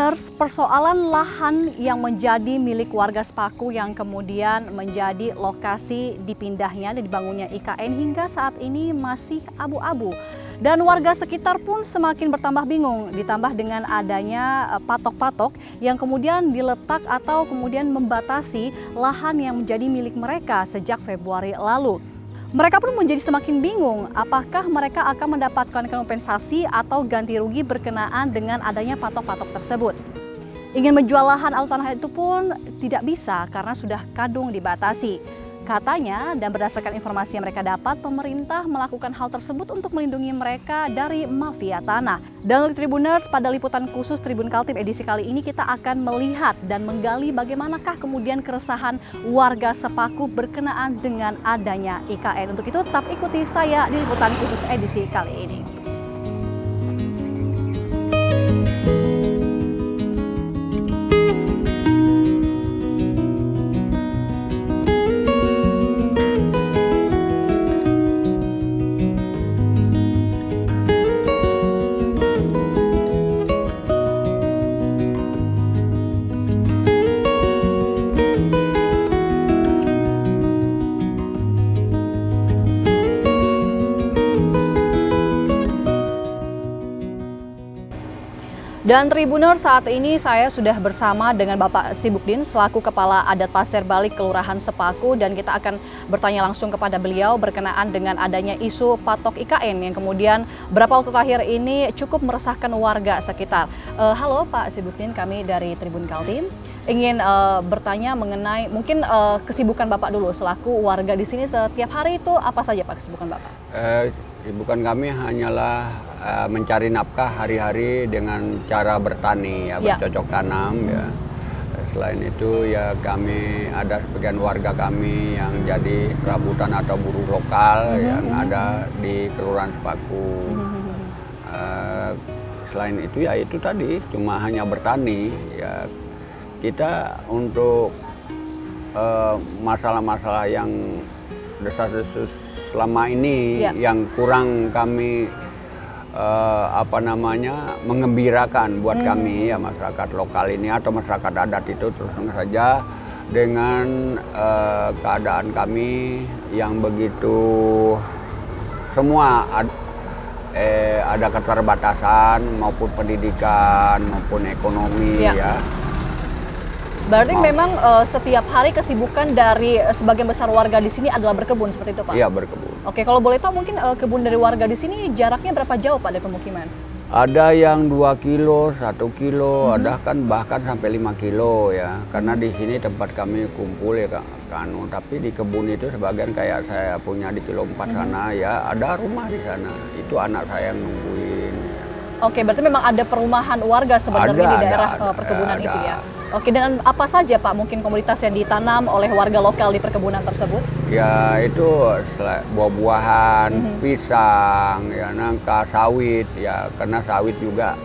Tribuners, persoalan lahan yang menjadi milik warga Sepaku yang kemudian menjadi lokasi dipindahnya dan dibangunnya IKN hingga saat ini masih abu-abu. Dan warga sekitar pun semakin bertambah bingung, ditambah dengan adanya patok-patok yang kemudian diletak atau kemudian membatasi lahan yang menjadi milik mereka sejak Februari lalu. Mereka pun menjadi semakin bingung apakah mereka akan mendapatkan kompensasi atau ganti rugi berkenaan dengan adanya patok-patok tersebut. Ingin menjual lahan atau tanah itu pun tidak bisa karena sudah kadung dibatasi. Katanya, dan berdasarkan informasi yang mereka dapat, pemerintah melakukan hal tersebut untuk melindungi mereka dari mafia tanah. Dan untuk Tribuners, pada liputan khusus Tribun Kaltim edisi kali ini kita akan melihat dan menggali bagaimanakah kemudian keresahan warga Sepaku berkenaan dengan adanya IKN. Untuk itu tetap ikuti saya di liputan khusus edisi kali ini. Dan Tribuners, saat ini saya sudah bersama dengan Bapak Sibukdin selaku Kepala Adat Pasir Balik Kelurahan Sepaku, dan kita akan bertanya langsung kepada beliau berkenaan dengan adanya isu patok IKN yang kemudian beberapa waktu terakhir ini cukup meresahkan warga sekitar. Halo Pak Sibukdin, kami dari Tribun Kaltim ingin bertanya mengenai mungkin kesibukan Bapak dulu selaku warga di sini. Setiap hari itu apa saja Pak kesibukan Bapak? Kesibukan kami hanyalah mencari nafkah hari-hari dengan cara bertani, bercocok tanam ya. Selain itu ya kami ada sebagian warga kami yang jadi serabutan atau buruh lokal yang ada di Kelurahan Sepaku. Selain itu ya itu tadi cuma hanya bertani ya. Kita untuk masalah-masalah yang desas-desus selama ini yang kurang kami mengembirakan buat kami ya masyarakat lokal ini atau masyarakat adat itu terus saja dengan keadaan kami yang begitu semua ada keterbatasan maupun pendidikan maupun ekonomi ya. Berarti memang setiap hari kesibukan dari sebagian besar warga di sini adalah berkebun seperti itu Pak? Iya, berkebun. Oke, kalau boleh tahu mungkin kebun dari warga di sini jaraknya berapa jauh Pak dari pemukiman? Ada yang 2 kilo, 1 kilo, ada kan bahkan sampai 5 kilo ya. Karena di sini tempat kami kumpul ya kan. Tapi di kebun itu sebagian kayak saya punya di kilo 4 sana ya, ada rumah di sana. Itu anak saya yang nungguin. Oke, berarti memang ada perumahan warga sebenarnya di daerah perkebunan itu ya? Oke, dan apa saja Pak mungkin komoditas yang ditanam oleh warga lokal di perkebunan tersebut? Ya itu buah-buahan, pisang, ya nangka, sawit ya, karena sawit juga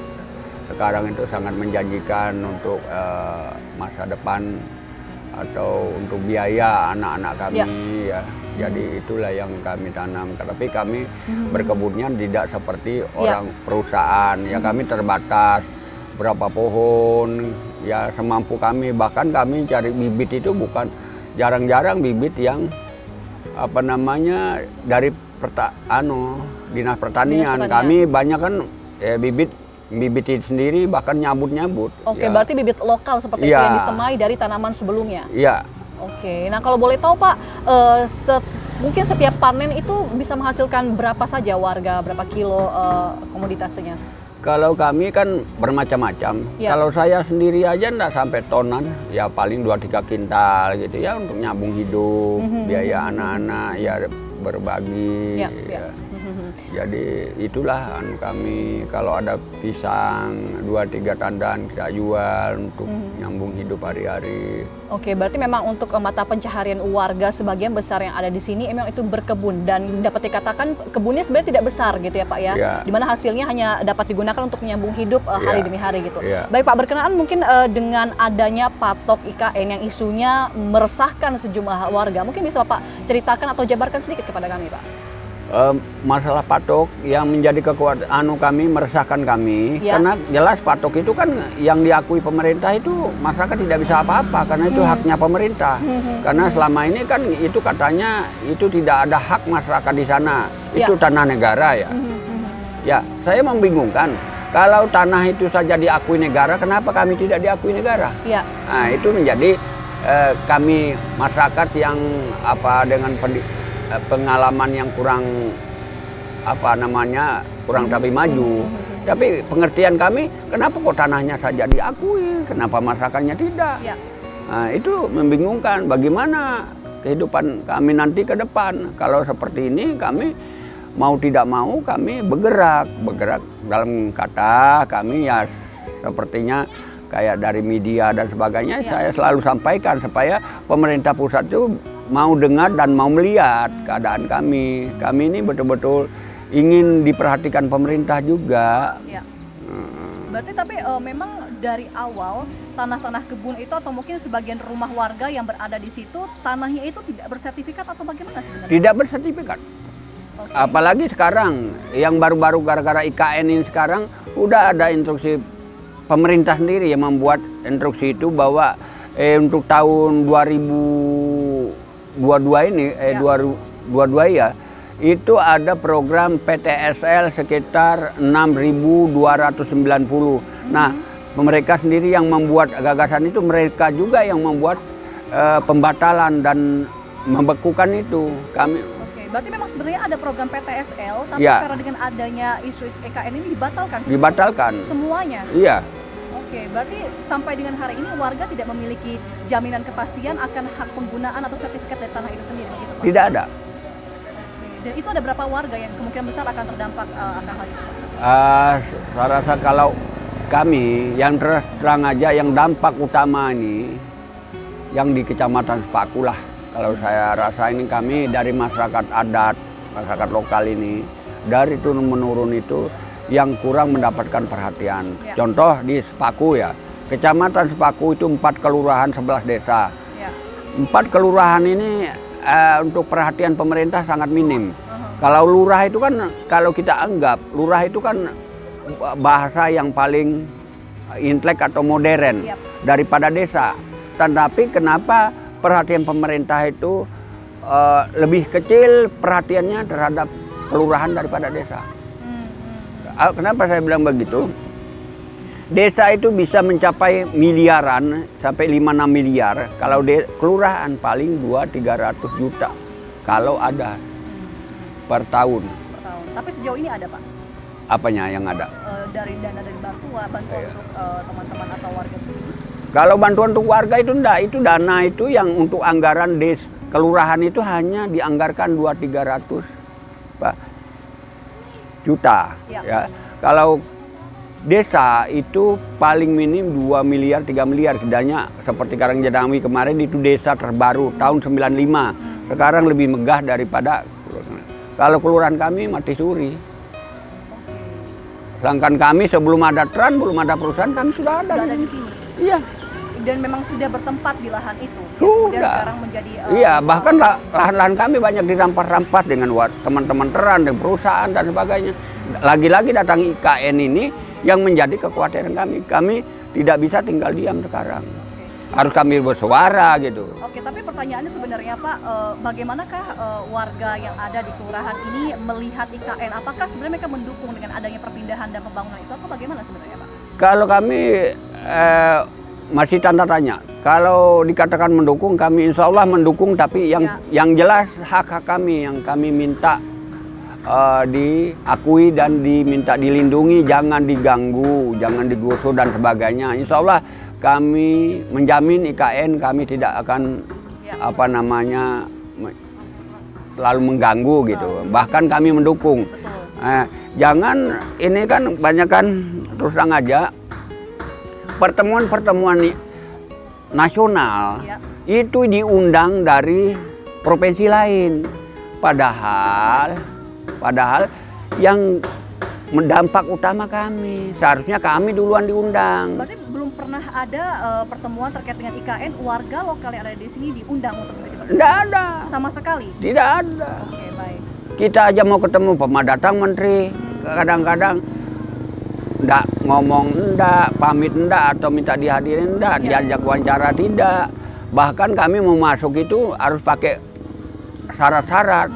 sekarang itu sangat menjanjikan untuk masa depan atau untuk biaya anak-anak kami ya. Jadi itulah yang kami tanam. Tapi kami berkebunnya tidak seperti orang perusahaan ya, kami terbatas berapa pohon ya semampu kami. Bahkan kami cari bibit itu bukan jarang-jarang bibit yang dari dinas pertanian. Kami banyak kan bibit itu sendiri bahkan nyabut-nyabut. Oke, berarti bibit lokal seperti itu yang disemai dari tanaman sebelumnya. Iya. Oke, nah kalau boleh tahu Pak, mungkin setiap panen itu bisa menghasilkan berapa saja warga, berapa kilo komoditasnya? Kalau kami kan bermacam-macam. Kalau saya sendiri aja enggak sampai tonan, ya paling 2-3 kintal gitu ya untuk nyambung hidup, biaya anak-anak ya berbagi. Jadi itulah kami kalau ada pisang 2-3 tandan kita jual untuk nyambung hidup hari-hari. Oke, berarti memang untuk mata pencaharian warga sebagian besar yang ada di sini memang itu berkebun, dan dapat dikatakan kebunnya sebenarnya tidak besar gitu ya Pak ya, dimana hasilnya hanya dapat digunakan untuk menyambung hidup hari demi hari gitu. Baik Pak, berkenaan mungkin dengan adanya patok IKN yang isunya meresahkan sejumlah warga, mungkin bisa Bapak ceritakan atau jabarkan sedikit kepada kami Pak? Masalah patok yang menjadi kekuatan kami, meresahkan kami, Ya. karena jelas patok itu kan yang diakui pemerintah itu masyarakat tidak bisa apa-apa karena itu haknya pemerintah. Karena selama ini kan itu katanya itu tidak ada hak masyarakat di sana, Ya. itu tanah negara ya. Ya, saya membingungkan. Kalau tanah itu saja diakui negara, kenapa kami tidak diakui negara? Ya. Nah, itu menjadi kami masyarakat yang dengan pengalaman yang kurang kurang tapi maju. Tapi pengertian kami, kenapa kok tanahnya saja diakui, kenapa masyarakatnya tidak? Ya. Nah, itu membingungkan. Bagaimana kehidupan kami nanti ke depan? Kalau seperti ini kami mau tidak mau kami bergerak dalam kata kami ya sepertinya kayak dari media dan sebagainya. Ya. Saya selalu sampaikan supaya pemerintah pusat itu mau dengar dan mau melihat keadaan kami. Kami ini betul-betul ingin diperhatikan pemerintah juga. Ya. Berarti tapi memang dari awal tanah-tanah kebun itu atau mungkin sebagian rumah warga yang berada di situ tanahnya itu tidak bersertifikat atau bagaimana sebenarnya? Tidak bersertifikat. Oke. Apalagi sekarang yang baru-baru gara-gara IKN ini sekarang udah ada instruksi pemerintah sendiri yang membuat instruksi itu bahwa untuk tahun 2022 ini Ya. 2022 ya, itu ada program PTSL sekitar 6.290. Nah, mereka sendiri yang membuat gagasan itu, mereka juga yang membuat pembatalan dan membekukan itu. Kami Oke, berarti memang sebenarnya ada program PTSL, tapi Ya. karena dengan adanya isu EKN ini dibatalkan. sebenarnya? dibatalkan. Semuanya. Iya. Oke, berarti sampai dengan hari ini warga tidak memiliki jaminan kepastian akan hak penggunaan atau sertifikat dari tanah itu sendiri, begitu Pak? Tidak ada. Oke. Dan itu ada berapa warga yang kemungkinan besar akan terdampak akan hal itu, Pak? Saya rasa kalau kami yang terus terang aja yang dampak utama ini yang di Kecamatan Sepaku lah. Kalau saya rasa ini kami dari masyarakat adat, masyarakat lokal ini dari turun menurun itu yang kurang mendapatkan perhatian. Ya. Contoh di Sepaku ya, Kecamatan Sepaku itu 4 kelurahan 11 desa. Ya. 4 kelurahan ini untuk perhatian pemerintah sangat minim. Kalau lurah itu kan, kalau kita anggap lurah itu kan bahasa yang paling intelek atau modern Yap. daripada desa. Tetapi kenapa perhatian pemerintah itu lebih kecil perhatiannya terhadap kelurahan daripada desa? Kenapa saya bilang begitu? Desa itu bisa mencapai miliaran sampai 5-6 miliar. Kalau kelurahan paling 200-300 juta kalau ada per tahun. Tahun. Tapi sejauh ini ada, Pak? Apanya yang ada? Dari dana dari bantuan Iya. untuk teman-teman atau warga di sini? Kalau bantuan untuk warga itu enggak, itu dana itu yang untuk anggaran kelurahan itu hanya dianggarkan 200-300 Pak, juta. Ya. Ya. Kalau desa itu paling minim 2 miliar, 3 miliar. Setidaknya seperti Karangjadawi kemarin itu desa terbaru tahun 95. Sekarang lebih megah daripada kalau kelurahan kami mati suri. Sedangkan kami sebelum ada Tran, belum ada perusahaan, kami sudah ada. Sudah ada di sini. Iya. Dan memang sudah bertempat di lahan itu. Sudah. Dan sekarang menjadi Iya, usaha. bahkan lahan-lahan kami banyak dirampas-rampas dengan teman-teman Teran dan perusahaan dan sebagainya. Lagi-lagi datang IKN ini yang menjadi kekhawatiran kami. Kami tidak bisa tinggal diam sekarang. Harus kami bersuara gitu. Oke, tapi pertanyaannya sebenarnya Pak, bagaimanakah warga yang ada di kelurahan ini melihat IKN? Apakah sebenarnya mereka mendukung dengan adanya perpindahan dan pembangunan itu atau bagaimana sebenarnya Pak? Kalau kami masih tanda tanya. Kalau dikatakan mendukung, kami insya Allah mendukung, tapi yang jelas hak-hak kami yang kami minta diakui dan diminta dilindungi, jangan diganggu, jangan digusur dan sebagainya. Insya Allah kami menjamin IKN kami tidak akan selalu mengganggu gitu. Bahkan kami mendukung. Betul. Jangan ini kan banyak kan terus terang aja pertemuan nasional Ya. itu diundang dari provinsi lain. Padahal yang mendampak utama kami. Seharusnya kami duluan diundang. Berarti belum pernah ada pertemuan terkait dengan IKN, warga lokal yang ada di sini diundang untuk begitu? Tidak ada. Sama sekali? Tidak ada. Oke, baik. Kita aja mau ketemu datang menteri, kadang-kadang enggak ngomong enggak, pamit enggak, atau minta dihadirin enggak, diajak wawancara tidak. Bahkan kami mau masuk itu harus pakai syarat-syarat.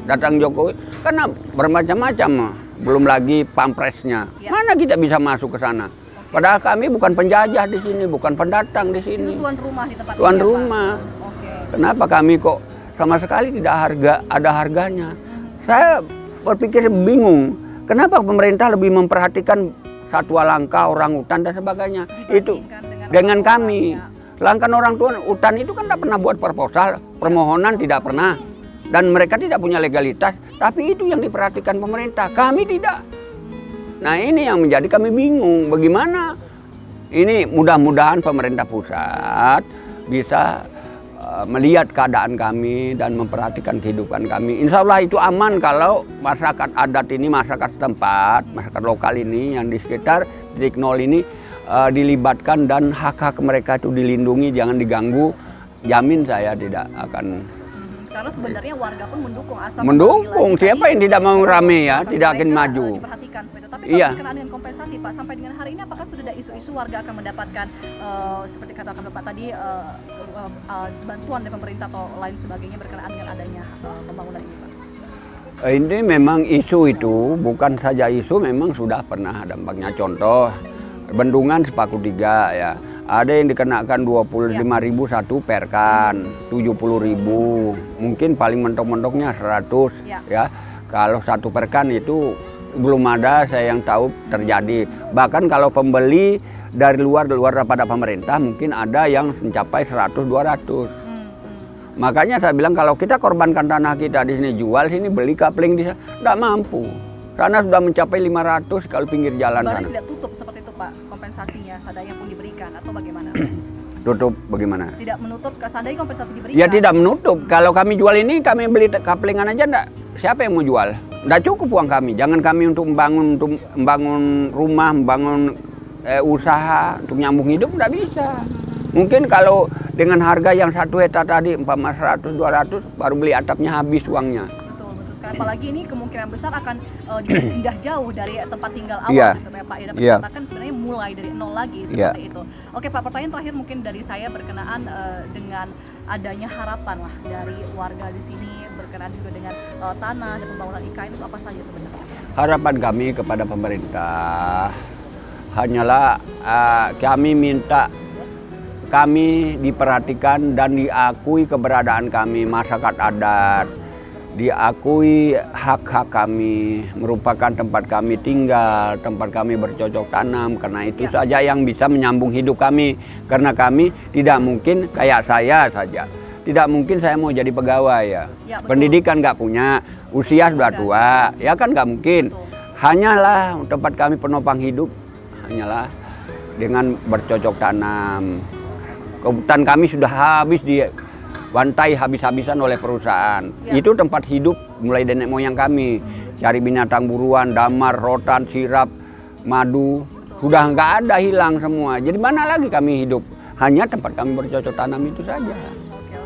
Datang Jokowi, karena bermacam-macam, belum lagi pampresnya. Mana kita bisa masuk ke sana? Padahal kami bukan penjajah di sini, bukan pendatang di sini. Itu tuan rumah di tempat Tuan ini, rumah. Oke. Kenapa kami kok sama sekali tidak ada harganya? Saya berpikir bingung, kenapa pemerintah lebih memperhatikan satwa langka, orang hutan dan sebagainya. Itu dengan kami. Sedangkan orang tua hutan itu kan tidak pernah buat proposal, permohonan tidak pernah. Dan mereka tidak punya legalitas, tapi itu yang diperhatikan pemerintah, kami tidak. Nah ini yang menjadi kami bingung, bagaimana ini mudah-mudahan pemerintah pusat bisa melihat keadaan kami dan memperhatikan kehidupan kami. Insya Allah itu aman kalau masyarakat adat ini, masyarakat setempat, masyarakat lokal ini yang di sekitar titik nol ini dilibatkan dan hak-hak mereka itu dilindungi, jangan diganggu. Jamin saya tidak akan. Karena sebenarnya warga pun mendukung asal mendukung. Siapa yang tidak mau rame ya, tidak akan maju. Diperhatikan seperti itu. Tapi kalau berkenaan dengan kompensasi Pak, sampai dengan hari ini apakah sudah ada isu-isu warga akan mendapatkan seperti katakan Bapak tadi bantuan dari pemerintah atau lain sebagainya berkenaan dengan adanya pembangunan ini Pak? Ini memang isu itu bukan saja isu, memang sudah pernah dampaknya. Contoh bendungan Sepaku 3 ya. Ada yang dikenakan 25.000 satu perkan, 70.000, mungkin paling mentok-mentoknya 100 ya. Kalau satu perkan itu belum ada saya yang tahu terjadi. Bahkan kalau pembeli dari luar daripada pemerintah mungkin ada yang mencapai 100-200. Makanya saya bilang kalau kita korbankan tanah kita di sini, jual sini, beli kapling di sana, tidak mampu. Sana sudah mencapai 500 kalau pinggir jalan sana. Berarti tidak tutup seperti itu Pak, kompensasinya seadanya pun diberikan atau bagaimana? Tutup bagaimana? Tidak menutup, seadanya kompensasi diberikan? Ya tidak menutup. Kalau kami jual ini, kami beli kaplingan aja enggak. Siapa yang mau jual? Enggak cukup uang kami. Jangan kami untuk membangun rumah, membangun usaha, untuk nyambung hidup enggak bisa. Mungkin kalau dengan harga yang 1 hektar tadi, 100-200, baru beli atapnya habis uangnya. Apalagi ini kemungkinan besar akan dipindah jauh dari tempat tinggal awal gitu ya Pak. Ya dapat dikatakan sebenarnya mulai dari nol lagi seperti itu. Oke Pak, pertanyaan terakhir mungkin dari saya berkenaan dengan adanya harapan lah dari warga di sini berkenaan juga dengan tanah dan pembangunan IKN itu apa saja sebenarnya? Harapan kami kepada pemerintah hanyalah kami minta kami diperhatikan dan diakui keberadaan kami masyarakat adat. Diakui hak-hak kami, merupakan tempat kami tinggal, tempat kami bercocok tanam, karena itu saja yang bisa menyambung hidup kami. Karena kami tidak mungkin kayak saya saja, tidak mungkin saya mau jadi pegawai ya. Pendidikan nggak punya, usia sudah tua, ya kan nggak mungkin. Hanyalah tempat kami penopang hidup, hanyalah dengan bercocok tanam. Hutan kami sudah habis bantai habis-habisan oleh perusahaan. Itu tempat hidup mulai nenek moyang kami. Cari binatang buruan, damar, rotan, sirap, madu. Sudah nggak ada, hilang semua. Jadi mana lagi kami hidup? Hanya tempat kami bercocok tanam itu saja. Oke.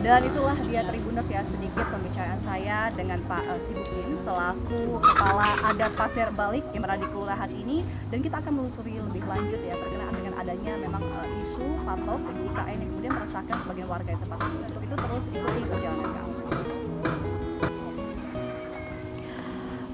Dan itulah dia Tribuners ya, sedikit pembicaraan saya dengan Pak Sibukdin selaku Kepala Adat Pasir Balik yang berada di kelurahan ini. Dan kita akan menelusuri lebih lanjut ya berkenaan dengan adanya memang isu patok di IKN yang kemudian meresahkan sebagian warga di tempat ini. Untuk itu terus ikuti perjalanan kami.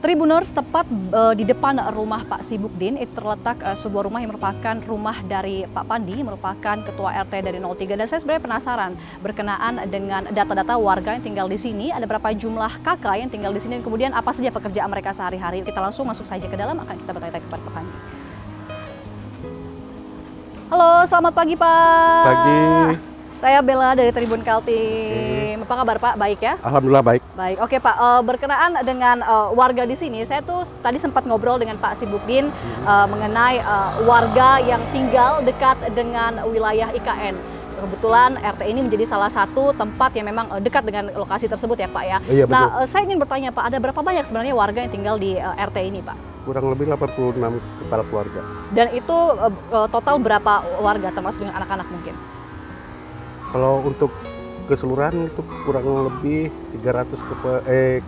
Tribuners, tepat di depan rumah Pak Sibukdin itu terletak sebuah rumah yang merupakan rumah dari Pak Pandi, merupakan ketua RT dari 03. Dan saya sebenarnya penasaran berkenaan dengan data-data warga yang tinggal di sini, ada berapa jumlah kakak yang tinggal di sini, dan kemudian apa saja pekerjaan mereka sehari-hari. Kita langsung masuk saja ke dalam, akan kita bertanya kepada Pak Pandi. Halo, selamat pagi Pak. Pagi. Saya Bella dari Tribun Kaltim. Apa kabar Pak? Baik ya? Alhamdulillah baik. Baik, oke Pak. Berkenaan dengan warga di sini, saya tuh tadi sempat ngobrol dengan Pak Sibukdin mengenai warga yang tinggal dekat dengan wilayah IKN. Kebetulan RT ini menjadi salah satu tempat yang memang dekat dengan lokasi tersebut ya Pak ya. Iya, betul. Nah, saya ingin bertanya Pak, ada berapa banyak sebenarnya warga yang tinggal di RT ini Pak? Kurang lebih 86 kepala keluarga. Dan itu total berapa warga termasuk dengan anak-anak mungkin? Kalau untuk keseluruhan itu kurang lebih 300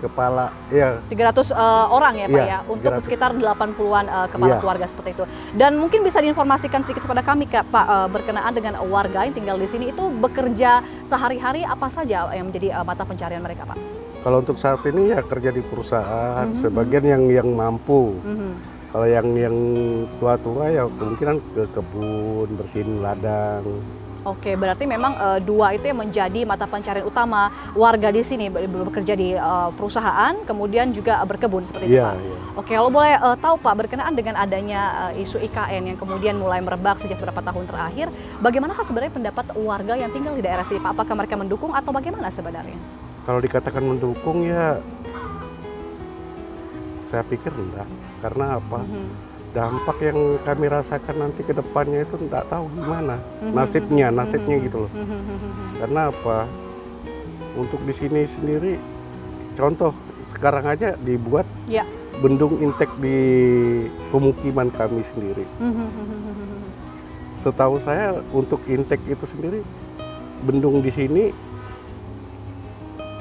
kepala, ya 300 orang ya Pak Iya, ya, untuk 300. sekitar 80-an kepala Iya. keluarga seperti itu. Dan mungkin bisa diinformasikan sedikit kepada kami Pak, berkenaan dengan warga yang tinggal di sini itu bekerja sehari-hari apa saja yang menjadi mata pencarian mereka Pak? kalau untuk saat ini ya kerja di perusahaan, sebagian yang mampu. Kalau yang tua-tua ya kemungkinan ke kebun, bersihin ladang. Oke, berarti memang dua itu yang menjadi mata pencarian utama warga di sini, bekerja di perusahaan, kemudian juga berkebun seperti itu Iya, Pak. iya. Oke, kalau boleh tahu Pak, berkenaan dengan adanya isu IKN yang kemudian mulai merebak sejak beberapa tahun terakhir, bagaimana sebenarnya pendapat warga yang tinggal di daerah sini Pak? Apakah mereka mendukung atau bagaimana sebenarnya? Kalau dikatakan mendukung ya saya pikir enggak. Karena apa? Dampak yang kami rasakan nanti ke depannya itu enggak tahu gimana nasibnya gitu loh. Karena apa? Untuk di sini sendiri, contoh sekarang aja dibuat Ya. bendung intek di pemukiman kami sendiri. Setahu saya untuk intek itu sendiri, bendung di sini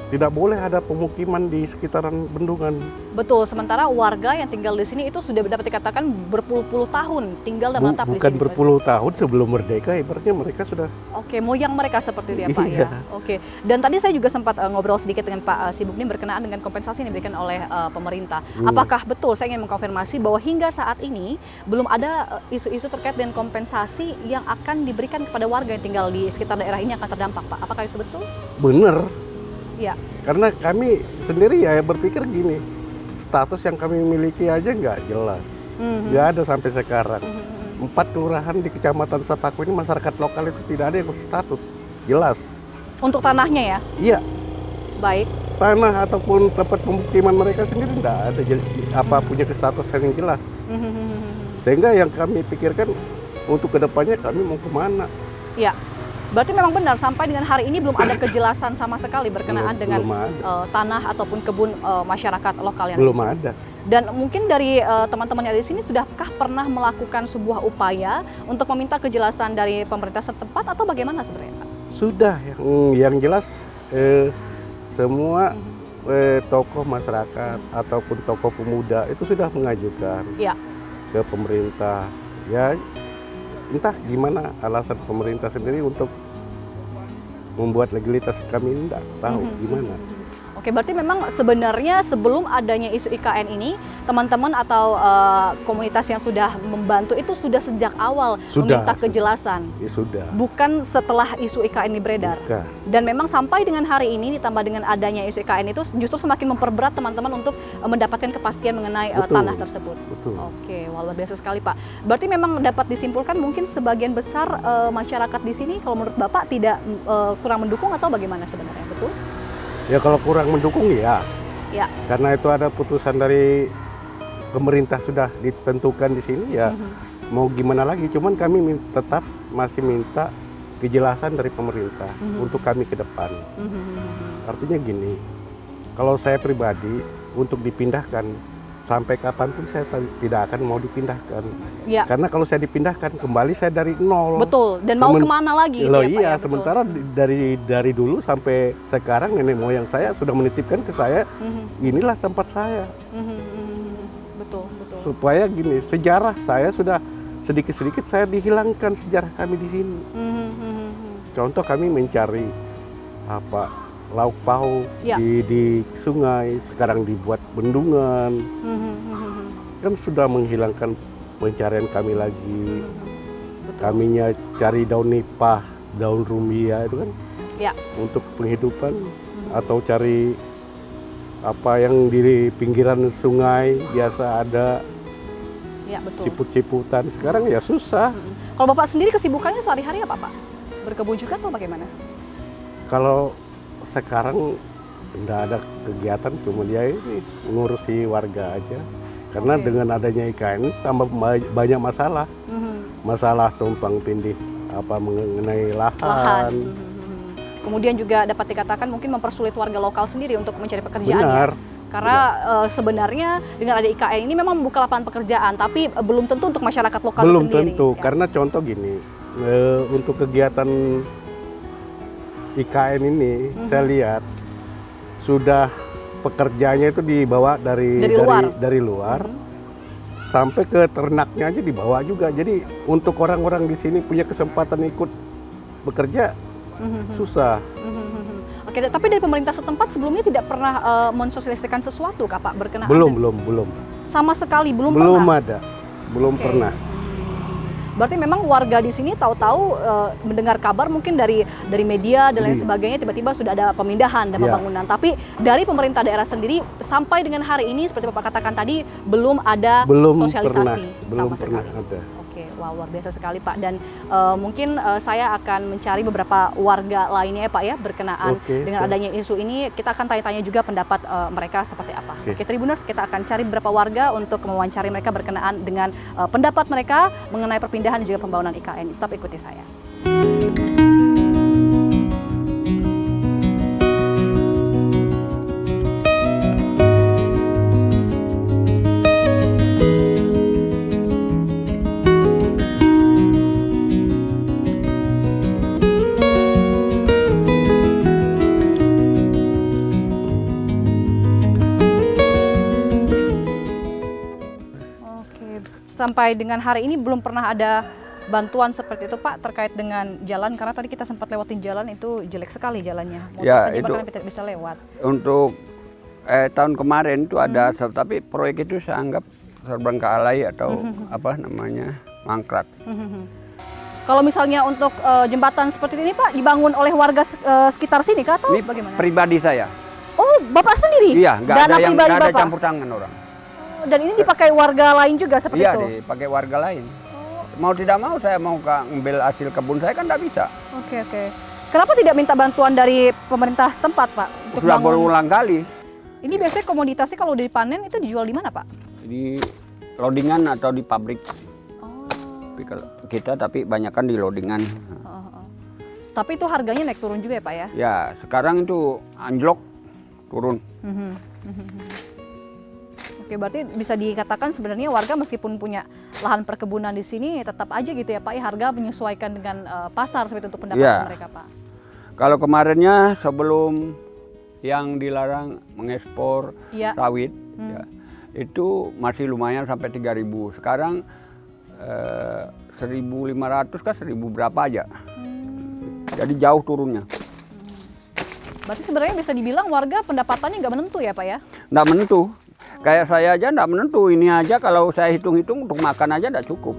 tidak boleh ada pemukiman di sekitaran bendungan. Betul, sementara warga yang tinggal di sini itu sudah dapat dikatakan berpuluh-puluh tahun tinggal dan menetap di Bukan sini. berpuluh tahun sebelum merdeka, ibaratnya mereka sudah. Oke, moyang mereka seperti itu ya Pak Iya. ya. Oke. Dan tadi saya juga sempat ngobrol sedikit dengan Pak Sibuknim berkenaan dengan kompensasi yang diberikan oleh pemerintah. Apakah betul, saya ingin mengkonfirmasi bahwa hingga saat ini belum ada isu-isu terkait dengan kompensasi yang akan diberikan kepada warga yang tinggal di sekitar daerah ini yang akan terdampak Pak. Apakah itu betul? Bener. Ya. Karena kami sendiri ya berpikir gini, status yang kami miliki aja nggak jelas. Nggak ada sampai sekarang. 4 kelurahan di Kecamatan Sepaku ini masyarakat lokal itu tidak ada yang berstatus jelas. Untuk tanahnya ya? Iya, Baik. tanah ataupun tempat pemukiman mereka sendiri tidak ada punya kestatusan yang jelas. Sehingga yang kami pikirkan untuk kedepannya kami mau kemana? Ya. Berarti memang benar sampai dengan hari ini belum ada kejelasan sama sekali berkenaan dengan Belum ada. tanah ataupun kebun masyarakat lokal yang Belum di sini. ada. Dan mungkin dari teman-teman yang ada di sini sudahkah pernah melakukan sebuah upaya untuk meminta kejelasan dari pemerintah setempat atau bagaimana sebenarnya Pak? Sudah, yang jelas semua tokoh masyarakat ataupun tokoh pemuda itu sudah mengajukan Ya. ke pemerintah. Ya, entah gimana alasan pemerintah sendiri untuk membuat legalitas kami ini tidak tahu gimana. Oke, berarti memang sebenarnya sebelum adanya isu IKN ini, teman-teman atau komunitas yang sudah membantu itu sudah sejak awal meminta kejelasan. Ya, sudah. Bukan setelah isu IKN ini beredar. Bukan. Dan memang sampai dengan hari ini ditambah dengan adanya isu IKN itu justru semakin memperberat teman-teman untuk mendapatkan kepastian mengenai tanah tersebut. Betul. Oke, wah, luar biasa sekali Pak. Berarti memang dapat disimpulkan mungkin sebagian besar masyarakat di sini kalau menurut Bapak tidak kurang mendukung atau bagaimana sebenarnya, betul? Ya kalau kurang mendukung ya. Ya. Karena itu ada putusan dari pemerintah sudah ditentukan di sini ya. Mau gimana lagi? Cuman kami tetap masih minta kejelasan dari pemerintah untuk kami ke depan. Artinya gini, kalau saya pribadi untuk dipindahkan sampai kapanpun saya tidak akan mau dipindahkan. Ya. Karena kalau saya dipindahkan kembali saya dari nol. Betul. Dan mau kemana lagi? Loh ya, Pak, iya, ya? Betul. sementara dari dulu sampai sekarang nenek moyang saya sudah menitipkan ke saya, inilah tempat saya. Betul, betul. Supaya gini, sejarah saya sudah sedikit-sedikit saya dihilangkan sejarah kami di sini. Contoh kami mencari lauk pauk Ya. di sungai, sekarang dibuat bendungan. Kan sudah menghilangkan pencarian kami lagi. Betul. Kaminya cari daun nipah, daun rumbia itu kan Ya. untuk penghidupan, atau cari apa yang di pinggiran sungai biasa ada Ya, betul. siput-siputan. Sekarang ya susah. Kalau Bapak sendiri kesibukannya sehari-hari apa Pak? Berkebun juga atau bagaimana? Kalau sekarang tidak ada kegiatan, cuma dia ini ngurusi warga aja. Karena dengan adanya IKN tambah banyak masalah. Masalah tumpang tindih mengenai lahan. Kemudian juga dapat dikatakan mungkin mempersulit warga lokal sendiri untuk mencari pekerjaan. Benar. Karena sebenarnya dengan ada IKN ini memang membuka lapangan pekerjaan, tapi belum tentu untuk masyarakat lokal Belum sendiri. tentu, Ya. karena contoh gini, untuk kegiatan IKN ini saya lihat sudah pekerjanya itu dibawa dari luar sampai ke ternaknya aja dibawa juga. Jadi untuk orang-orang di sini punya kesempatan ikut bekerja susah. Oke, tapi dari pemerintah setempat sebelumnya tidak pernah mensosialisasikan sesuatu kah Pak berkenaan? Belum. Sama sekali belum Belum pernah? ada, belum pernah. Berarti memang warga di sini tahu-tahu mendengar kabar mungkin dari media dan lain sebagainya, tiba-tiba sudah ada pemindahan dan pembangunan. Tapi dari pemerintah daerah sendiri sampai dengan hari ini seperti Bapak katakan tadi belum ada sosialisasi sama sekali. Ada. Oke, wah luar biasa sekali Pak. Dan mungkin saya akan mencari beberapa warga lainnya ya Pak ya berkenaan dengan adanya isu ini. Kita akan tanya-tanya juga pendapat mereka seperti apa. Oke, Tribuners, kita akan cari beberapa warga untuk mewawancari mereka berkenaan dengan pendapat mereka mengenai perpindahan dan juga pembangunan IKN. Tetap ikuti saya. Sampai dengan hari ini belum pernah ada bantuan seperti itu Pak terkait dengan jalan, karena tadi kita sempat lewatin jalan itu jelek sekali jalannya. Motor saja bahkan tidak bisa lewat. Untuk tahun kemarin itu ada, tapi proyek itu saya anggap terbengkalai atau apa namanya mangkrak. Kalau misalnya untuk jembatan seperti ini Pak dibangun oleh warga sekitar sini kah atau ini bagaimana? Pribadi saya. Oh, Bapak sendiri? Iya, nggak ada campur tangan orang. Dan ini dipakai warga lain juga seperti itu? Iya, dipakai warga lain. Mau tidak mau saya mau ngambil hasil kebun saya kan tidak bisa. Oke. Kenapa tidak minta bantuan dari pemerintah setempat Pak? Sudah berulang kali. Ini biasanya komoditasnya kalau dipanen itu dijual di mana Pak? Di loadingan atau di pabrik. Kita tapi banyakan di loadingan. Tapi itu harganya naik turun juga ya Pak ya? Ya, sekarang itu anjlok turun. Oke, berarti bisa dikatakan sebenarnya warga meskipun punya lahan perkebunan di sini tetap aja gitu ya Pak, harga menyesuaikan dengan pasar seperti itu pendapatan mereka Pak. Kalau kemarinnya sebelum yang dilarang mengekspor sawit, itu masih lumayan sampai 3.000. Sekarang 1.500 kah 1.000 berapa aja. Jadi jauh turunnya. Berarti sebenarnya bisa dibilang warga pendapatannya nggak menentu ya Pak ya? Nggak menentu. Kayak saya aja nggak menentu, ini aja kalau saya hitung-hitung untuk makan aja nggak cukup.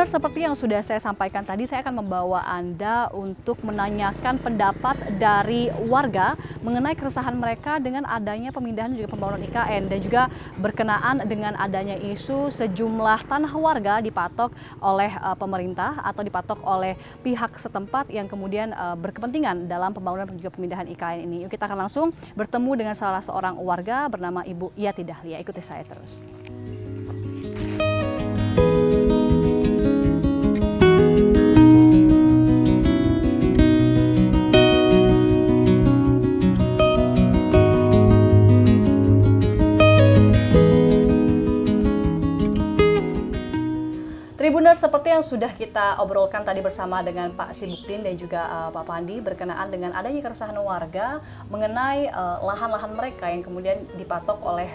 Seperti yang sudah saya sampaikan tadi, saya akan membawa Anda untuk menanyakan pendapat dari warga mengenai keresahan mereka dengan adanya pemindahan juga pembangunan IKN dan juga berkenaan dengan adanya isu sejumlah tanah warga dipatok oleh pemerintah atau dipatok oleh pihak setempat yang kemudian berkepentingan dalam pembangunan dan juga pemindahan IKN ini. Yuk kita akan langsung bertemu dengan salah seorang warga bernama Ibu Yati Dahlia. Ikuti saya terus. Tribuners, seperti yang sudah kita obrolkan tadi bersama dengan Pak Sibukdin dan juga Pak Pandi berkenaan dengan adanya keresahan warga mengenai lahan-lahan mereka yang kemudian dipatok oleh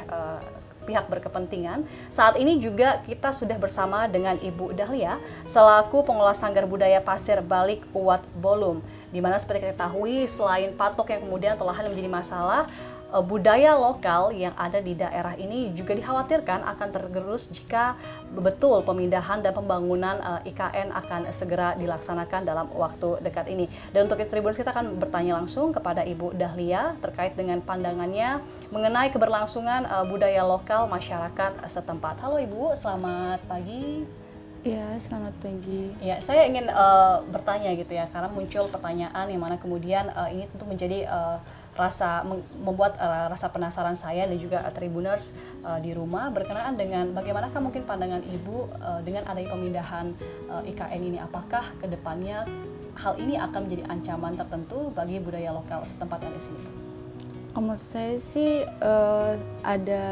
pihak berkepentingan. Saat ini juga kita sudah bersama dengan Ibu Dahlia selaku pengelola Sanggar Budaya Pasir Balik Uwat Bolum, di mana seperti kita ketahui selain patok yang kemudian atau lahan yang menjadi masalah, budaya lokal yang ada di daerah ini juga dikhawatirkan akan tergerus jika betul pemindahan dan pembangunan IKN akan segera dilaksanakan dalam waktu dekat ini. Dan untuk itu Tribuners, kita akan bertanya langsung kepada Ibu Dahlia terkait dengan pandangannya mengenai keberlangsungan budaya lokal masyarakat setempat. Halo Ibu, selamat pagi. Ya, selamat pagi. Ya, saya ingin bertanya gitu ya, karena muncul pertanyaan yang mana kemudian ini tentu menjadi membuat rasa penasaran saya dan juga Tribuners di rumah berkenaan dengan bagaimanakah mungkin pandangan Ibu dengan adanya pemindahan IKN ini. Apakah kedepannya hal ini akan menjadi ancaman tertentu bagi budaya lokal setempat yang di sini? Menurut saya sih ada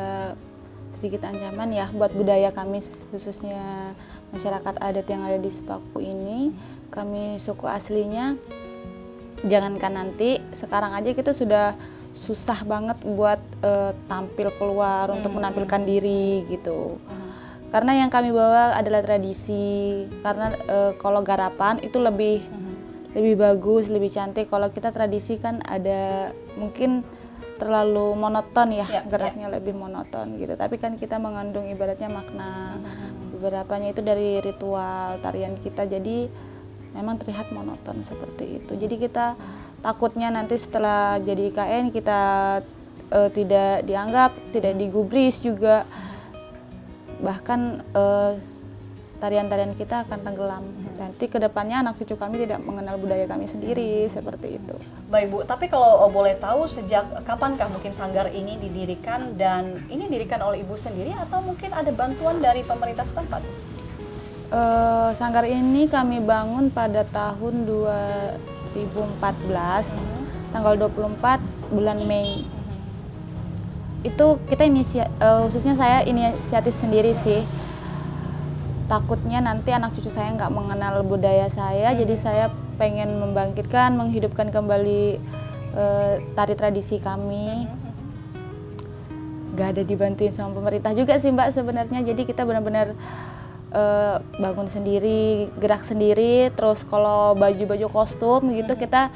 sedikit ancaman ya buat budaya kami, khususnya masyarakat adat yang ada di Sepaku ini. Kami suku aslinya, jangankan nanti, sekarang aja kita sudah susah banget buat tampil keluar untuk menampilkan diri gitu. Karena yang kami bawa adalah tradisi. Karena kalau garapan itu lebih bagus, lebih cantik. Kalau kita tradisi kan ada mungkin terlalu monoton ya, geraknya lebih monoton gitu. Tapi kan kita mengandung ibaratnya makna. Beberapanya itu dari ritual tarian kita, jadi memang terlihat monoton seperti itu. Jadi kita takutnya nanti setelah jadi IKN kita tidak dianggap, tidak digubris juga. Bahkan tarian-tarian kita akan tenggelam. Nanti kedepannya anak cucu kami tidak mengenal budaya kami sendiri, seperti itu. Baik Bu, tapi kalau boleh tahu sejak kapankah mungkin sanggar ini didirikan, dan ini didirikan oleh Ibu sendiri atau mungkin ada bantuan dari pemerintah setempat? Sanggar ini kami bangun pada tahun 2014, tanggal 24 bulan Mei. Itu kita khususnya saya inisiatif sendiri sih. Takutnya nanti anak cucu saya nggak mengenal budaya saya, jadi saya pengen membangkitkan, menghidupkan kembali tari tradisi kami. Gak ada dibantuin sama pemerintah juga sih Mbak sebenarnya, jadi kita benar-benar bangun sendiri, gerak sendiri. Terus kalau baju-baju kostum gitu kita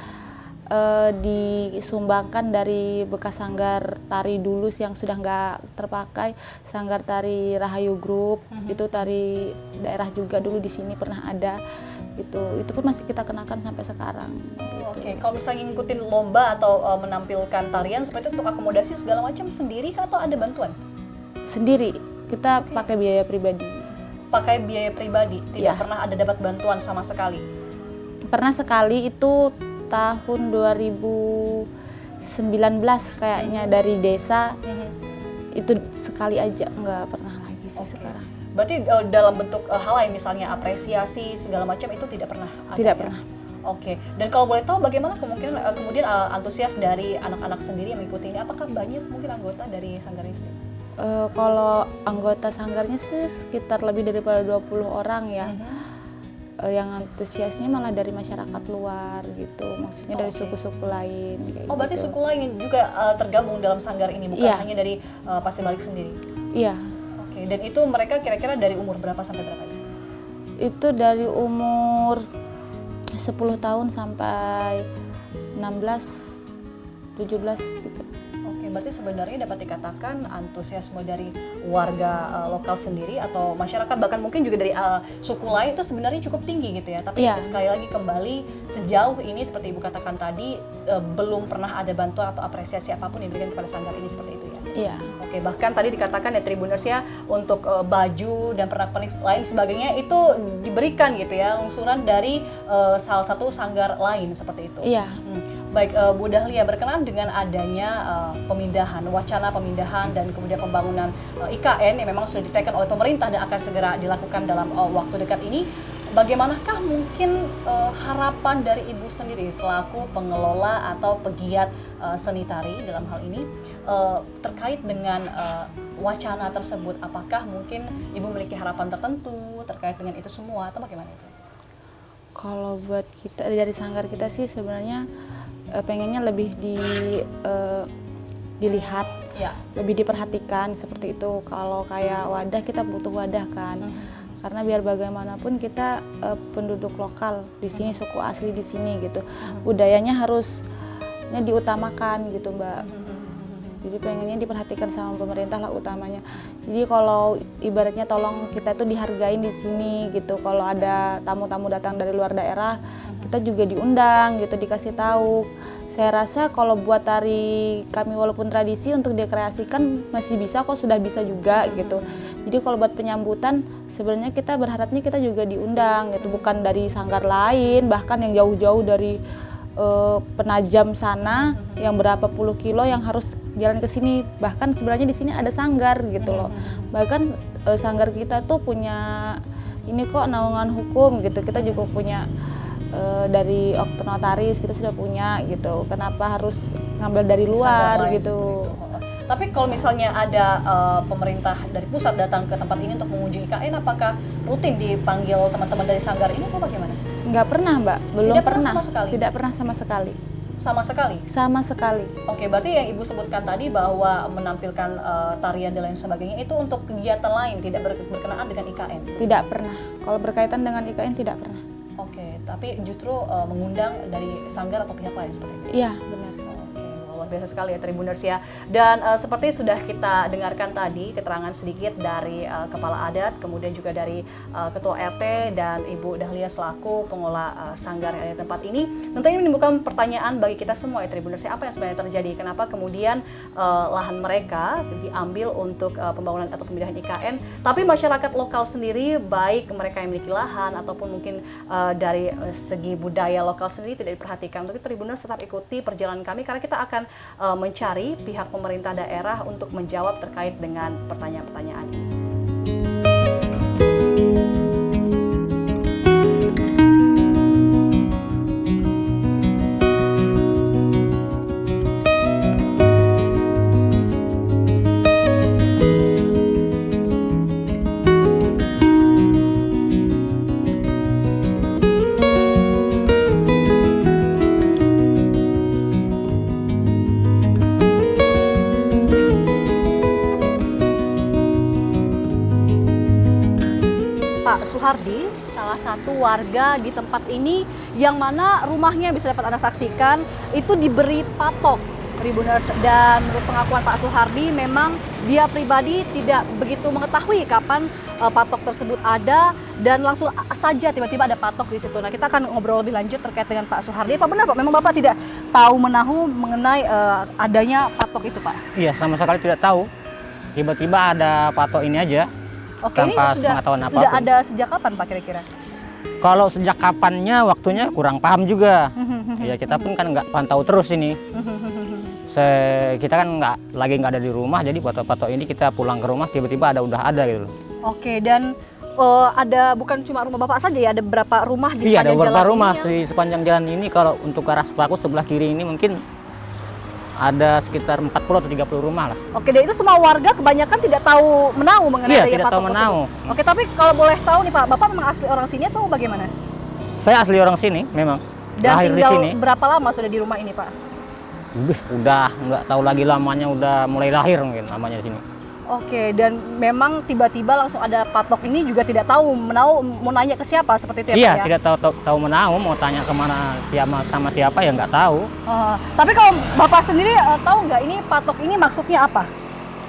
disumbangkan dari bekas sanggar tari dulu yang sudah nggak terpakai, sanggar tari Rahayu Group, itu tari daerah juga dulu di sini pernah ada gitu. Itu pun masih kita kenakan sampai sekarang. Gitu. Oke, kalau misalnya ngikutin lomba atau menampilkan tarian seperti itu untuk akomodasi segala macam sendiri atau ada bantuan? Sendiri, kita pakai biaya pribadi. Pakai biaya pribadi, tidak pernah ada dapat bantuan sama sekali? Pernah sekali, itu tahun 2019 kayaknya dari desa. Itu sekali aja, nggak pernah lagi sih sekarang. Berarti dalam bentuk hal lain misalnya apresiasi segala macam itu tidak pernah ada? Tidak ya? pernah. Oke, dan kalau boleh tahu bagaimana kemudian antusias dari anak-anak sendiri yang mengikuti ini? Apakah banyak mungkin anggota dari sanggar ini? Kalau anggota sanggarnya sih sekitar lebih daripada 20 orang ya. Yang antusiasnya malah dari masyarakat luar gitu, maksudnya dari suku-suku lain kayak berarti gitu. suku lain yang juga tergabung dalam sanggar ini, bukan hanya dari Pasir Balik sendiri? Iya. Oke, dan itu mereka kira-kira dari umur berapa sampai berapa? Itu dari umur 10 tahun sampai 16, 17 gitu. Oke, berarti sebenarnya dapat dikatakan antusiasme dari warga lokal sendiri atau masyarakat, bahkan mungkin juga dari suku lain itu sebenarnya cukup tinggi gitu ya. Tapi sekali lagi kembali, sejauh ini seperti Ibu katakan tadi, belum pernah ada bantuan atau apresiasi apapun yang diberikan kepada sanggar ini seperti itu ya. Iya. Oke, bahkan tadi dikatakan ya Tribuners ya, untuk baju dan pernak-pernik lain sebagainya itu diberikan gitu ya, lungsuran dari salah satu sanggar lain seperti itu. Iya. Baik, Bu Dahlia, berkenaan dengan adanya wacana pemindahan dan kemudian pembangunan IKN yang memang sudah diteken oleh pemerintah dan akan segera dilakukan dalam waktu dekat ini, bagaimanakah mungkin harapan dari Ibu sendiri selaku pengelola atau pegiat seni tari dalam hal ini terkait dengan wacana tersebut? Apakah mungkin Ibu memiliki harapan tertentu terkait dengan itu semua atau bagaimana itu? Kalau buat kita dari sanggar kita sih sebenarnya pengennya lebih dilihat, lebih diperhatikan seperti itu. Kalau kayak wadah, kita butuh wadah kan, karena biar bagaimanapun kita penduduk lokal di sini, suku asli di sini gitu, budayanya harusnya diutamakan gitu Mbak. Jadi pengennya diperhatikan sama pemerintah lah utamanya. Jadi kalau ibaratnya tolong kita tuh dihargain di sini gitu. Kalau ada tamu-tamu datang dari luar daerah, kita juga diundang gitu, dikasih tahu. Saya rasa kalau buat tari kami walaupun tradisi untuk dikreasikan masih bisa kok, sudah bisa juga gitu. Jadi kalau buat penyambutan sebenarnya kita berharapnya kita juga diundang gitu, bukan dari sanggar lain, bahkan yang jauh-jauh dari penajam sana yang berapa puluh kilo yang harus jalan ke sini. Bahkan sebenarnya di sini ada sanggar gitu loh. Bahkan sanggar kita tuh punya ini kok naungan hukum gitu. Kita juga punya dari Okto Notaris kita sudah punya gitu. Kenapa harus ngambil dari luar Sanggar lain gitu? seperti itu. Tapi kalau misalnya ada pemerintah dari pusat datang ke tempat ini untuk mengunjungi IKN, apakah rutin dipanggil teman-teman dari sanggar ini atau bagaimana? Nggak pernah Mbak, belum Tidak pernah pernah. sama sekali? Tidak pernah sama sekali. Sama sekali? Sama sekali. Oke, berarti yang Ibu sebutkan tadi bahwa menampilkan tarian dan lain sebagainya itu untuk kegiatan lain, tidak berkenaan dengan IKN? Tidak pernah. Kalau berkaitan dengan IKN tidak pernah. Oke, tapi justru mengundang dari sanggar atau pihak lain seperti itu? Iya, benar. Luar biasa sekali ya Tribuners ya. Dan seperti sudah kita dengarkan tadi keterangan sedikit dari Kepala Adat, kemudian juga dari Ketua RT dan Ibu Dahlia selaku pengelola sanggar yang ada di tempat ini. Tentunya menimbulkan pertanyaan bagi kita semua ya Tribuners ya, apa yang sebenarnya terjadi? Kenapa kemudian lahan mereka diambil untuk pembangunan atau pemindahan IKN, tapi masyarakat lokal sendiri, baik mereka yang memiliki lahan ataupun mungkin dari segi budaya lokal sendiri tidak diperhatikan. Untuk itu Tribuners tetap ikuti perjalanan kami karena kita akan mencari pihak pemerintah daerah untuk menjawab terkait dengan pertanyaan-pertanyaan ini. Pak Suhardi, salah satu warga di tempat ini yang mana rumahnya bisa dapat Anda saksikan itu diberi patok, Tribuners. Dan menurut pengakuan Pak Suhardi memang dia pribadi tidak begitu mengetahui kapan patok tersebut ada dan langsung saja tiba-tiba ada patok di situ. Nah, kita akan ngobrol lebih lanjut terkait dengan Pak Suhardi. Apa benar Pak? Memang Bapak tidak tahu menahu mengenai adanya patok itu Pak? Iya, sama sekali tidak tahu. Tiba-tiba ada patok ini aja. Oke, Tanpa ini pengetahuan sudah apapun. ada sejak kapan Pak kira-kira? Kalau sejak kapannya waktunya kurang paham juga. Ya kita pun kan nggak pantau terus ini. Kita kan nggak ada di rumah, jadi patok-patok ini kita pulang ke rumah tiba-tiba udah ada gitu. Oke, dan ada bukan cuma rumah Bapak saja ya, ada berapa rumah di Iya, ada sepanjang beberapa jalan rumah ini ya? di sepanjang jalan ini. Kalau untuk ke arah Sepaku sebelah kiri ini mungkin ada sekitar 40 atau 30 rumah lah. Oke, dan itu semua warga kebanyakan tidak tahu menahu mengenai Iya, adanya tidak patok tahu menahu. tersebut. Oke, tapi kalau boleh tahu nih Pak, Bapak memang asli orang sini atau bagaimana? Saya asli orang sini memang. Dan Lahir di tinggal sini. berapa lama sudah di rumah ini Pak? Udah nggak tahu lagi lamanya, udah mulai lahir mungkin lamanya di sini. Oke, dan memang tiba-tiba langsung ada patok ini juga tidak tahu menahu mau nanya ke siapa seperti itu ya Iya, Pak ya? tidak tahu menahu, mau tanya kemana sama siapa ya nggak tahu. Tapi kalau Bapak sendiri tahu nggak ini patok ini maksudnya apa?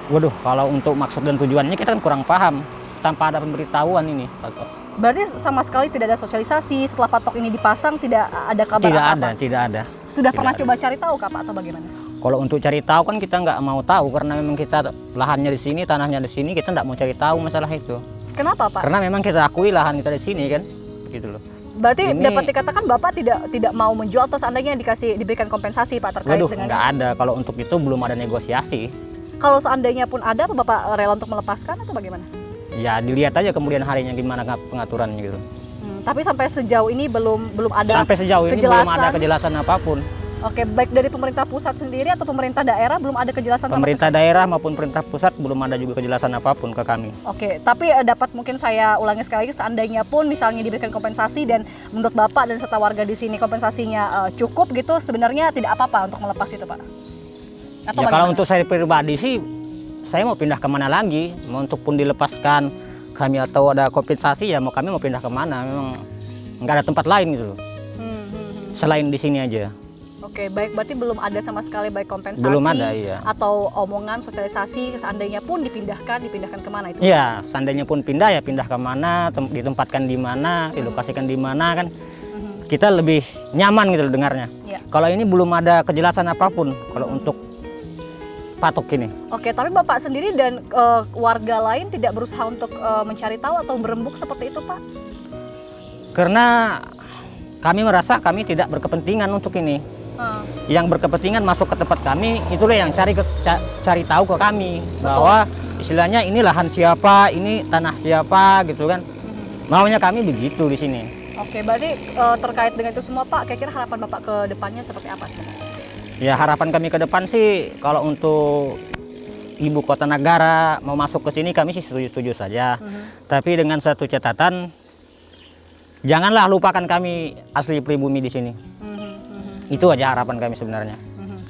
Waduh, kalau untuk maksud dan tujuannya kita kan kurang paham tanpa ada pemberitahuan ini patok. Berarti sama sekali tidak ada sosialisasi setelah patok ini dipasang, tidak ada kabar Tidak apa-apa? ada, tidak ada. Sudah Tidak pernah ada. coba cari tahu Kak Pak atau bagaimana? Kalau untuk cari tahu kan kita nggak mau tahu karena memang kita lahannya di sini, tanahnya di sini, kita nggak mau cari tahu masalah itu. Kenapa Pak? Karena memang kita akui lahan kita di sini kan, gitu loh. Berarti Ini- dapat dikatakan Bapak tidak mau menjual atau seandainya diberikan kompensasi Pak terkait Waduh, dengan nggak ada. Kalau untuk itu belum ada negosiasi. Kalau seandainya pun ada, apa Bapak rela untuk melepaskan atau bagaimana? Ya dilihat aja kemudian harinya gimana pengaturannya gitu. Tapi sampai sejauh ini belum ada. Sampai sejauh ini belum kejelasan. ada kejelasan apapun. Oke, baik dari pemerintah pusat sendiri atau pemerintah daerah belum ada kejelasan sama Pemerintah daerah maupun pemerintah pusat belum ada juga kejelasan apapun ke kami. Oke, tapi dapat mungkin saya ulangi sekali lagi, seandainya pun misalnya diberikan kompensasi dan menurut Bapak dan serta warga di sini kompensasinya cukup gitu, sebenarnya tidak apa-apa untuk melepas itu Pak? Atau Ya kalau bagaimana? untuk saya pribadi sih, saya mau pindah kemana lagi, mau untuk pun dilepaskan kami atau ada kompensasi ya kami mau pindah kemana, memang nggak ada tempat lain gitu loh, selain di sini aja. Oke, baik, berarti belum ada sama sekali baik kompensasi Belum ada, iya. atau omongan sosialisasi seandainya pun dipindahkan kemana itu? Iya, seandainya pun pindah ya pindah kemana, ditempatkan di mana, dilokasikan di mana kan, kita lebih nyaman gitu loh dengarnya. Iya. Kalau ini belum ada kejelasan apapun kalau untuk patok ini. Oke, tapi Bapak sendiri dan warga lain tidak berusaha untuk mencari tahu atau berembuk seperti itu Pak? Karena kami merasa kami tidak berkepentingan untuk ini. Yang berkepentingan masuk ke tempat kami, itulah yang cari tahu ke kami. Bahwa istilahnya ini lahan siapa, ini tanah siapa gitu kan. Maunya kami begitu di sini. Oke, berarti terkait dengan itu semua Pak, kira-kira harapan Bapak ke depannya seperti apa sebenarnya? Ya harapan kami ke depan sih, kalau untuk ibu kota negara mau masuk ke sini kami sih setuju-setuju saja. Tapi dengan satu catatan, janganlah lupakan kami asli pribumi di sini. Itu aja harapan kami sebenarnya.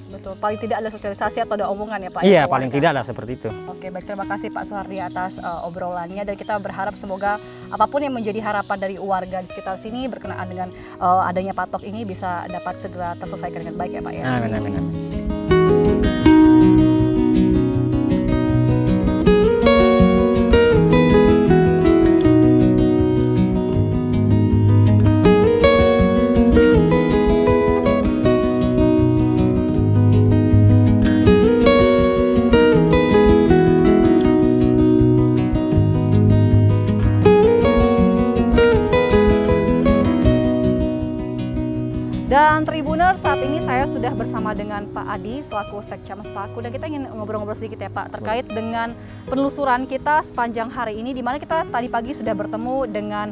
Betul, paling tidak ada sosialisasi atau ada omongan ya Pak? Iya, ya, paling tidak lah seperti itu. Oke, baik, terima kasih Pak Suhardi atas obrolannya, dan kita berharap semoga apapun yang menjadi harapan dari warga di sekitar sini berkenaan dengan adanya patok ini bisa dapat segera terselesaikan dengan baik ya Pak ya. Amin, amin, amin. Dan Tribuners, saat ini saya sudah bersama dengan Pak Adi selaku Sekcam Sepaku, dan kita ingin ngobrol-ngobrol sedikit ya Pak terkait dengan penelusuran kita sepanjang hari ini, di mana kita tadi pagi sudah bertemu dengan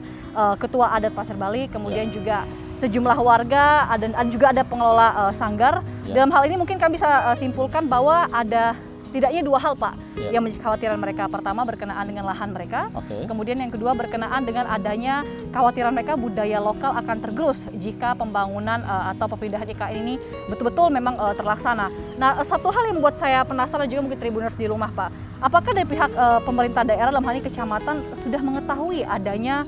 Ketua Adat Pasir Bali, kemudian juga sejumlah warga dan juga ada pengelola sanggar. Dalam hal ini mungkin kami bisa simpulkan bahwa ada setidaknya dua hal Pak yang menjadi kekhawatiran mereka. Pertama berkenaan dengan lahan mereka, kemudian yang kedua berkenaan dengan adanya kekhawatiran mereka budaya lokal akan tergerus jika pembangunan atau perpindahan IKN ini betul-betul memang terlaksana. Nah, satu hal yang membuat saya penasaran juga mungkin Tribuners di rumah Pak, apakah dari pihak pemerintah daerah dalam hal ini kecamatan sudah mengetahui adanya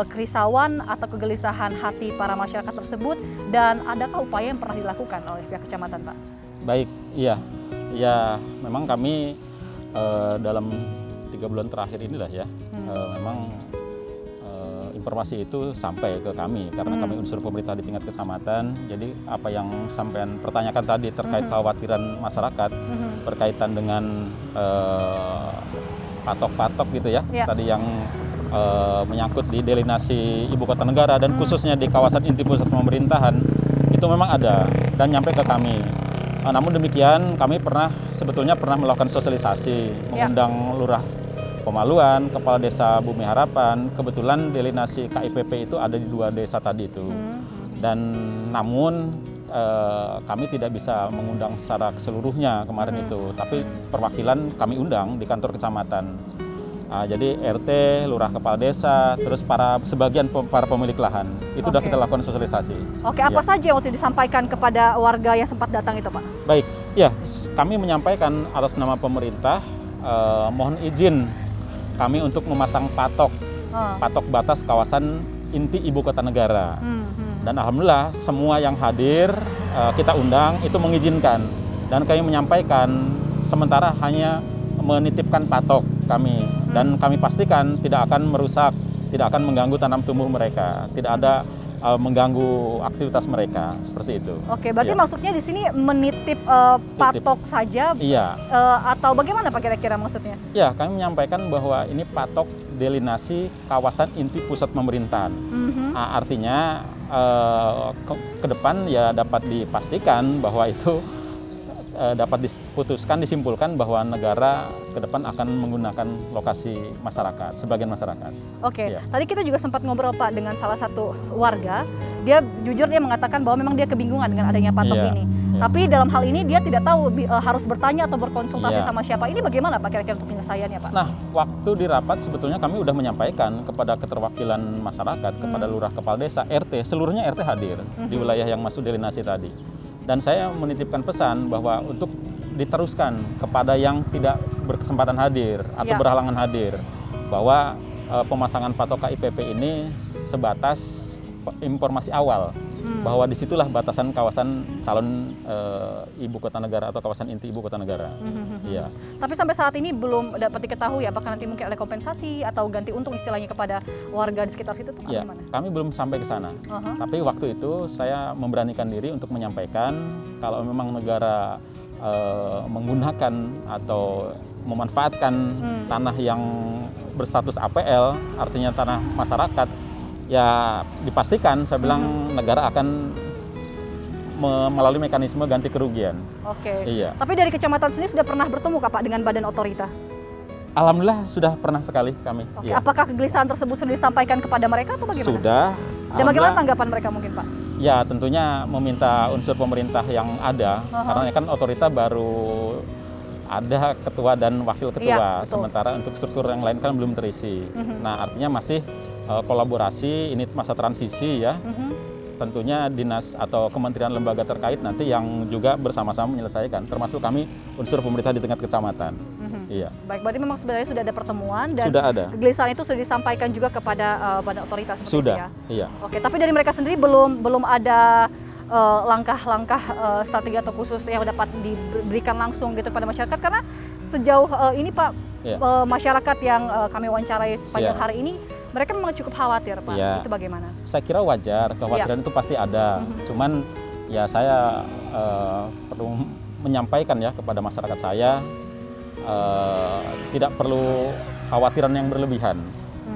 kerisauan atau kegelisahan hati para masyarakat tersebut, dan adakah upaya yang pernah dilakukan oleh pihak kecamatan Pak? Baik, iya. Ya, memang kami dalam 3 bulan terakhir inilah ya, memang informasi itu sampai ke kami karena kami unsur pemerintah di tingkat kecamatan. Jadi apa yang sampean pertanyakan tadi terkait kekhawatiran masyarakat berkaitan dengan patok-patok gitu ya, tadi yang menyangkut di delinasi ibu kota negara dan khususnya di kawasan inti pusat pemerintahan, itu memang ada dan nyampe ke kami. Namun demikian, kami sebetulnya pernah melakukan sosialisasi, mengundang Lurah Pemaluan, Kepala Desa Bumi Harapan. Kebetulan delinasi KIPP itu ada di 2 desa tadi itu. Dan namun kami tidak bisa mengundang secara keseluruhnya kemarin itu, tapi perwakilan kami undang di kantor kecamatan. Jadi RT, Lurah Kepala Desa, terus sebagian para pemilik lahan itu sudah kita lakukan sosialisasi. Oke, apa saja yang waktu disampaikan kepada warga yang sempat datang itu Pak? Baik, ya kami menyampaikan atas nama pemerintah mohon izin kami untuk memasang patok batas kawasan inti ibu kota negara. Dan alhamdulillah semua yang hadir kita undang itu mengizinkan, dan kami menyampaikan sementara hanya menitipkan patok kami, dan kami pastikan tidak akan merusak, tidak akan mengganggu tanam tumbuh mereka, tidak ada mengganggu aktivitas mereka, seperti itu. Oke, berarti maksudnya di sini menitip patok saja, atau bagaimana Pak kira-kira maksudnya? Ya, kami menyampaikan bahwa ini patok delinasi kawasan inti pusat pemerintahan. Artinya ke depan ya dapat dipastikan bahwa itu dapat disimpulkan bahwa negara ke depan akan menggunakan lokasi masyarakat, sebagian masyarakat. Oke, tadi kita juga sempat ngobrol Pak dengan salah satu warga. Dia jujur mengatakan bahwa memang dia kebingungan dengan adanya patok ini. Tapi dalam hal ini dia tidak tahu harus bertanya atau berkonsultasi sama siapa. Ini bagaimana Pak kira-kira untuk penyelesaiannya Pak? Nah, waktu di rapat sebetulnya kami sudah menyampaikan kepada keterwakilan masyarakat, kepada Lurah Kepala Desa, RT, seluruhnya RT hadir di wilayah yang masuk delinasi tadi. Dan saya menitipkan pesan bahwa untuk diteruskan kepada yang tidak berkesempatan hadir atau berhalangan hadir, bahwa pemasangan patok KIPP ini sebatas informasi awal, bahwa disitulah batasan kawasan calon ibu kota negara atau kawasan inti ibu kota negara. Iya. Tapi sampai saat ini belum dapat diketahui apakah nanti mungkin ada kompensasi atau ganti untung istilahnya kepada warga di sekitar situ tuh ya, gimana? Kami belum sampai ke sana. Tapi waktu itu saya memberanikan diri untuk menyampaikan kalau memang negara menggunakan atau memanfaatkan tanah yang berstatus APL, artinya tanah masyarakat, ya dipastikan saya bilang negara akan melalui mekanisme ganti kerugian. Oke. Iya. Tapi dari kecamatan sendiri sudah pernah bertemu Kak Pak dengan badan otorita? Alhamdulillah sudah pernah sekali kami. Oke. Iya. Apakah kegelisahan tersebut sudah disampaikan kepada mereka atau bagaimana? Sudah. Dan bagaimana Alhamdulillah. tanggapan mereka mungkin Pak? Ya tentunya meminta unsur pemerintah yang ada, karena kan otorita baru ada ketua dan wakil ketua, Iya, betul. sementara untuk struktur yang lain kan belum terisi. Nah artinya masih kolaborasi, ini masa transisi ya. Tentunya dinas atau kementerian lembaga terkait nanti yang juga bersama-sama menyelesaikan, termasuk kami unsur pemerintah di tingkat kecamatan. Iya. Baik, berarti memang sebenarnya sudah ada pertemuan dan Sudah ada. kegelisahan itu sudah disampaikan juga kepada badan otoritas seperti Sudah, itu ya. iya. Oke, tapi dari mereka sendiri belum ada langkah-langkah strategi atau khusus yang dapat diberikan langsung gitu pada masyarakat, karena sejauh ini Pak, Iya. Masyarakat yang kami wawancarai sepanjang Iya. hari ini, mereka memang cukup khawatir Pak. Iya. Itu bagaimana? Saya kira wajar, kekhawatiran itu pasti ada. Cuman ya saya perlu menyampaikan ya kepada masyarakat saya, tidak perlu khawatiran yang berlebihan.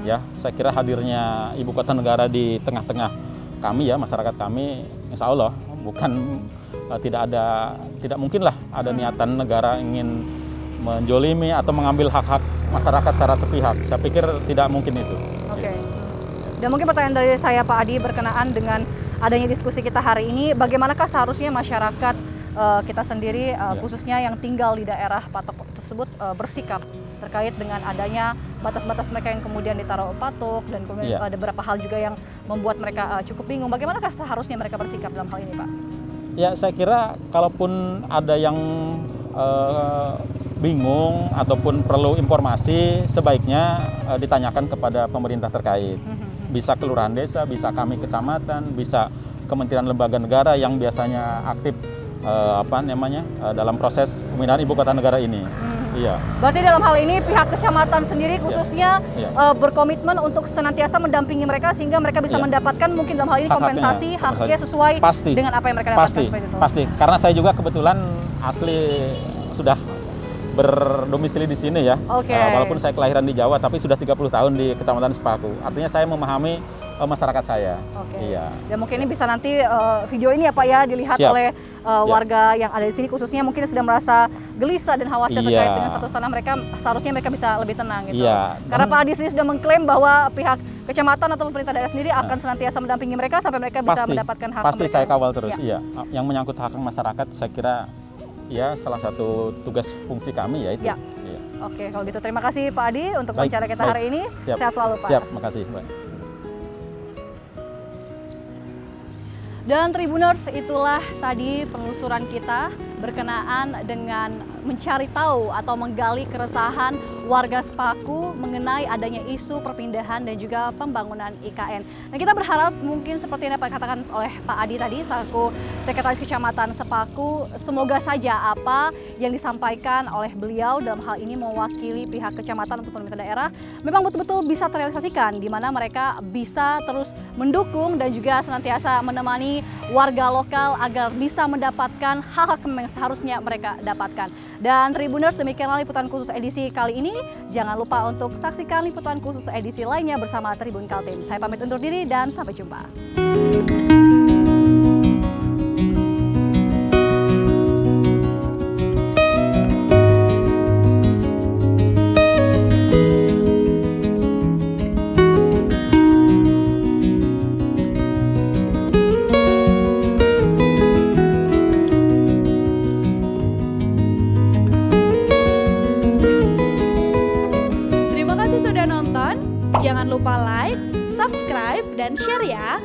Ya, saya kira hadirnya ibu kota negara di tengah-tengah kami ya, masyarakat kami, insya Allah bukan tidak mungkinlah ada niatan negara ingin menjolimi atau mengambil hak-hak masyarakat secara sepihak. Saya pikir tidak mungkin itu. Oke. Dan mungkin pertanyaan dari saya Pak Adi berkenaan dengan adanya diskusi kita hari ini, bagaimanakah seharusnya masyarakat kita sendiri khususnya yang tinggal di daerah patok tersebut bersikap terkait dengan adanya batas-batas mereka yang kemudian ditaruh patok dan kemudian ada beberapa hal juga yang membuat mereka cukup bingung. Bagaimanakah seharusnya mereka bersikap dalam hal ini Pak? Ya saya kira kalaupun ada yang bingung ataupun perlu informasi, sebaiknya ditanyakan kepada pemerintah terkait. Bisa kelurahan desa, bisa kami kecamatan, bisa kementerian lembaga negara yang biasanya aktif dalam proses pemindahan ibu kota negara ini. Iya. Berarti dalam hal ini pihak kecamatan sendiri khususnya Iya. berkomitmen untuk senantiasa mendampingi mereka sehingga mereka bisa Iya. mendapatkan mungkin dalam hal ini Hak-haknya, kompensasi haknya sesuai Pasti. dengan apa yang mereka dapatkan Pasti, seperti itu. pasti. Karena saya juga kebetulan asli sudah berdomisili di sini ya. Oke. Walaupun saya kelahiran di Jawa, tapi sudah 30 tahun di Kecamatan Sepaku. Artinya saya memahami masyarakat saya. Oke. Iya. Dan mungkin ini bisa nanti video ini ya Pak ya dilihat Siap. oleh warga yang ada di sini khususnya mungkin sedang merasa gelisah dan khawatir terkait Iya. dengan status tanah mereka, seharusnya mereka bisa lebih tenang gitu. Iya. Karena Pak Adi sendiri sudah mengklaim bahwa pihak kecamatan atau pemerintah daerah sendiri akan senantiasa mendampingi mereka sampai mereka bisa mendapatkan hak Pasti mereka. saya kawal terus. Iya. Iya. Yang menyangkut hak masyarakat, saya kira ya salah satu tugas fungsi kami ya itu. Iya. Iya. Oke, kalau gitu terima kasih Pak Adi untuk Baik, wawancara kita baik. hari ini. Siap. Sehat selalu Pak. Siap, makasih Mbak. Dan Tribuners, itulah tadi penelusuran kita berkenaan dengan mencari tahu atau menggali keresahan warga Sepaku mengenai adanya isu perpindahan dan juga pembangunan IKN. Dan kita berharap mungkin seperti yang dapat dikatakan oleh Pak Adi tadi, selaku Sekretaris Kecamatan Sepaku, semoga saja apa yang disampaikan oleh beliau dalam hal ini mewakili pihak kecamatan untuk pemerintah daerah memang betul-betul bisa terrealisasikan, di mana mereka bisa terus mendukung dan juga senantiasa menemani warga lokal agar bisa mendapatkan hak-hak yang seharusnya mereka dapatkan. Dan Tribuners, demikianlah liputan khusus edisi kali ini. Jangan lupa untuk saksikan liputan khusus edisi lainnya bersama Tribun Kaltim. Saya pamit undur diri dan sampai jumpa. Terima kasih sudah nonton. Jangan lupa like, subscribe, dan share ya.